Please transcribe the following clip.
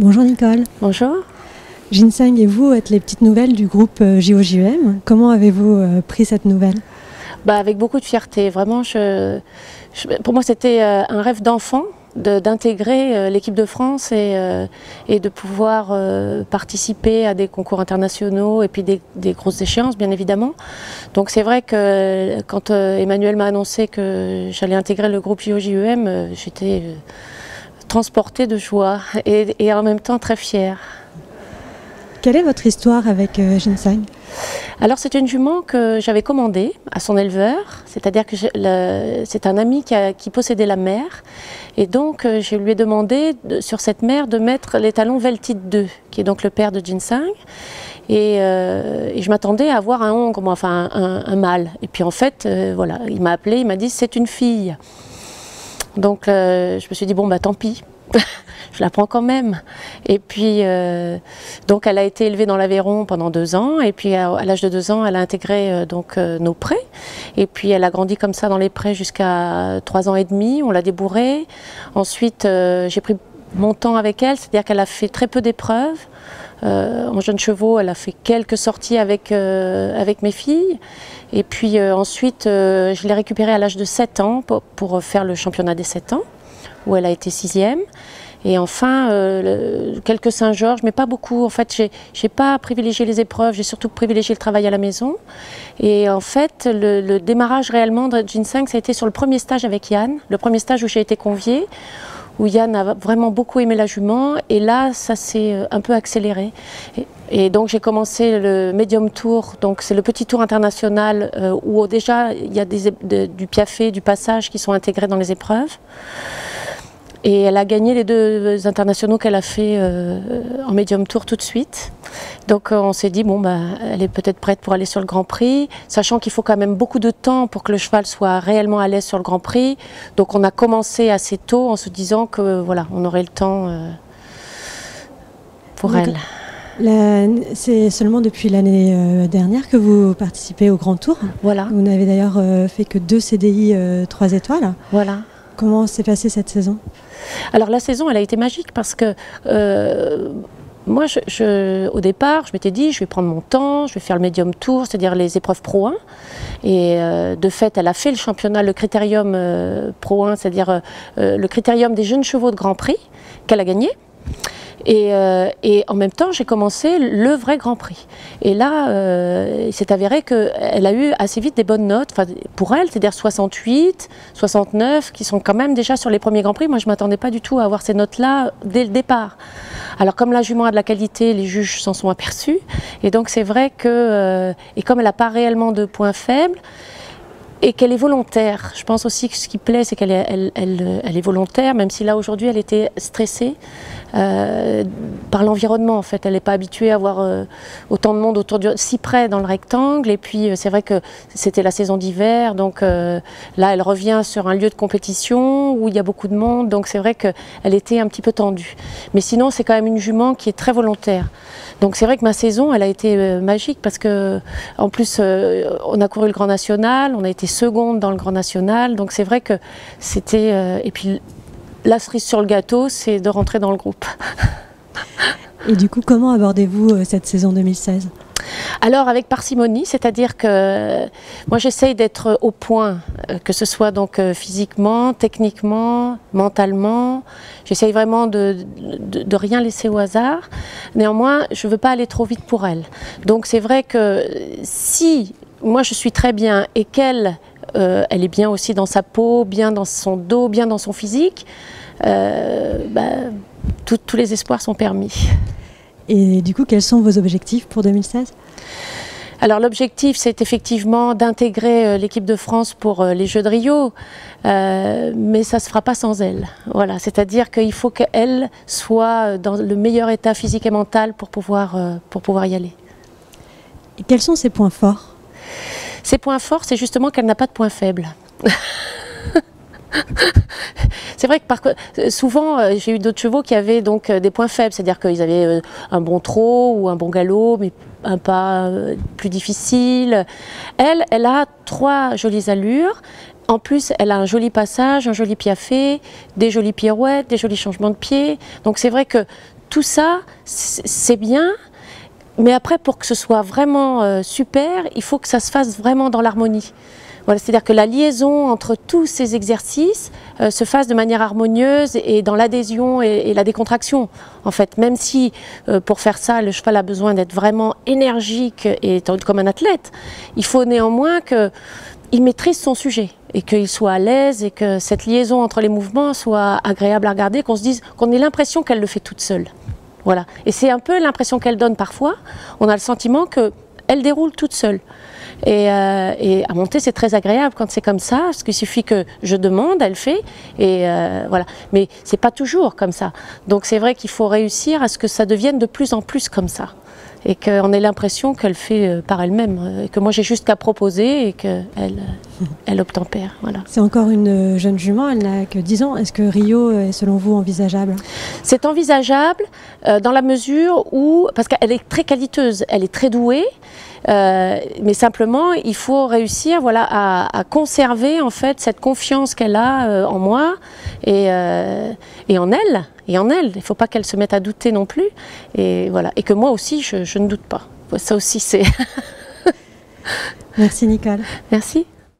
Bonjour Nicole. Bonjour. Ginseng et vous êtes les petites nouvelles du groupe JOJEM. Comment avez-vous pris cette nouvelle? Avec beaucoup de fierté. Vraiment, pour moi, c'était un rêve d'enfant d'intégrer l'équipe de France et de pouvoir participer à des concours internationaux et puis des grosses échéances, bien évidemment. Donc c'est vrai que quand Emmanuel m'a annoncé que j'allais intégrer le groupe JOJEM, j'étais transportée de joie et en même temps très fière. Quelle est votre histoire avec Ginseng? Alors c'est une jument que j'avais commandée à son éleveur, c'est-à-dire que c'est un ami qui possédait la mère et donc je lui ai demandé sur cette mère de mettre l'étalon Veltite 2 qui est donc le père de Ginseng et je m'attendais à avoir un hongre, enfin un mâle et puis en fait voilà, il m'a appelé, il m'a dit c'est une fille. Donc je me suis dit bon tant pis. Je la prends quand même. Et puis, donc elle a été élevée dans l'Aveyron pendant 2 ans. Et puis à l'âge de 2 ans, elle a intégré nos prés. Et puis elle a grandi comme ça dans les prés jusqu'à 3 ans et demi. On l'a débourrée. Ensuite, j'ai pris mon temps avec elle, c'est-à-dire qu'elle a fait très peu d'épreuves. En jeunes chevaux, elle a fait quelques sorties avec mes filles. Et puis ensuite, je l'ai récupérée à l'âge de 7 ans pour faire le championnat des 7 ans, où elle a été 6e. Et enfin, quelques Saint-Georges, mais pas beaucoup. En fait, j'ai pas privilégié les épreuves, j'ai surtout privilégié le travail à la maison. Et en fait, le démarrage réellement de Ginseng, ça a été sur le premier stage avec Yann, le premier stage où j'ai été conviée, où Yann a vraiment beaucoup aimé la jument. Et là, ça s'est un peu accéléré. Et donc, j'ai commencé le Medium Tour, donc c'est le petit tour international où déjà il y a du piafé, du passage qui sont intégrés dans les épreuves. Et elle a gagné les 2 internationaux qu'elle a fait en Medium Tour tout de suite. Donc on s'est dit, elle est peut-être prête pour aller sur le Grand Prix, sachant qu'il faut quand même beaucoup de temps pour que le cheval soit réellement à l'aise sur le Grand Prix. Donc on a commencé assez tôt en se disant que voilà, on aurait le temps pour elle. C'est seulement depuis l'année dernière que vous participez au Grand Tour. Voilà. Vous n'avez d'ailleurs fait que 2 CDI 3 étoiles. Voilà. Comment s'est passée cette saison? Alors la saison, elle a été magique parce que moi, au départ, je m'étais dit, je vais prendre mon temps, je vais faire le Medium Tour, c'est-à-dire les épreuves Pro 1. Et de fait, elle a fait le championnat, le critérium Pro 1, c'est-à-dire le critérium des jeunes chevaux de Grand Prix, qu'elle a gagné. Et en même temps, j'ai commencé le vrai Grand Prix. Et là, il s'est avéré qu'elle a eu assez vite des bonnes notes, pour elle, c'est-à-dire 68, 69, qui sont quand même déjà sur les premiers Grands Prix. Moi, je ne m'attendais pas du tout à avoir ces notes-là dès le départ. Alors, comme la jument a de la qualité, les juges s'en sont aperçus. Et donc, c'est vrai que, et comme elle n'a pas réellement de points faibles, et qu'elle est volontaire. Je pense aussi que ce qui plaît, c'est qu'elle est volontaire, même si là, aujourd'hui, elle était stressée par l'environnement, en fait. Elle n'est pas habituée à avoir autant de monde si près dans le rectangle. Et puis, c'est vrai que c'était la saison d'hiver. Donc là, elle revient sur un lieu de compétition où il y a beaucoup de monde. Donc, c'est vrai qu'elle était un petit peu tendue. Mais sinon, c'est quand même une jument qui est très volontaire. Donc, c'est vrai que ma saison, elle a été magique parce que, en plus, on a couru le Grand National, on a été seconde dans le Grand National, donc c'est vrai que c'était... et puis la cerise sur le gâteau, c'est de rentrer dans le groupe. Et du coup, comment abordez-vous cette saison 2016? Alors avec parcimonie, c'est-à-dire que moi j'essaye d'être au point, que ce soit donc physiquement, techniquement, mentalement. J'essaye vraiment de rien laisser au hasard. Néanmoins, je ne veux pas aller trop vite pour elle. Donc c'est vrai que si moi je suis très bien et qu'elle elle est bien aussi dans sa peau, bien dans son dos, bien dans son physique, tous les espoirs sont permis. Et du coup, quels sont vos objectifs pour 2016? Alors l'objectif, c'est effectivement d'intégrer l'équipe de France pour les Jeux de Rio, mais ça ne se fera pas sans elle. Voilà, c'est-à-dire qu'il faut qu'elle soit dans le meilleur état physique et mental pour pouvoir y aller. Et quels sont ses points forts? Ses points forts, c'est justement qu'elle n'a pas de points faibles. C'est vrai que souvent, j'ai eu d'autres chevaux qui avaient donc des points faibles, c'est-à-dire qu'ils avaient un bon trot ou un bon galop, mais un pas plus difficile. Elle a 3 jolies allures. En plus, elle a un joli passage, un joli piafé, des jolies pirouettes, des jolis changements de pied. Donc c'est vrai que tout ça, c'est bien. Mais après, pour que ce soit vraiment super, il faut que ça se fasse vraiment dans l'harmonie. Voilà, c'est-à-dire que la liaison entre tous ces exercices se fasse de manière harmonieuse et dans l'adhésion et la décontraction. En fait, même si pour faire ça, le cheval a besoin d'être vraiment énergique et comme un athlète, il faut néanmoins qu'il maîtrise son sujet et qu'il soit à l'aise et que cette liaison entre les mouvements soit agréable à regarder, qu'on se dise, qu'on ait l'impression qu'elle le fait toute seule. Voilà. Et c'est un peu l'impression qu'elle donne parfois. On a le sentiment qu'elle déroule toute seule. Et à monter, c'est très agréable quand c'est comme ça, parce qu'il suffit que je demande, elle fait, et voilà. Mais c'est pas toujours comme ça. Donc c'est vrai qu'il faut réussir à ce que ça devienne de plus en plus comme ça. Et qu'on ait l'impression qu'elle fait par elle-même, et que moi j'ai juste qu'à proposer et qu'elle obtempère. Voilà. C'est encore une jeune jument, elle n'a que 10 ans. Est-ce que Rio est selon vous envisageable? C'est envisageable dans la mesure où, parce qu'elle est très qualiteuse, elle est très douée, mais simplement il faut réussir voilà, à conserver en fait cette confiance qu'elle a en moi et en elle. Il ne faut pas qu'elle se mette à douter non plus. Et, voilà. Et que moi aussi, je ne doute pas. Ça aussi, c'est... Merci Nicole. Merci.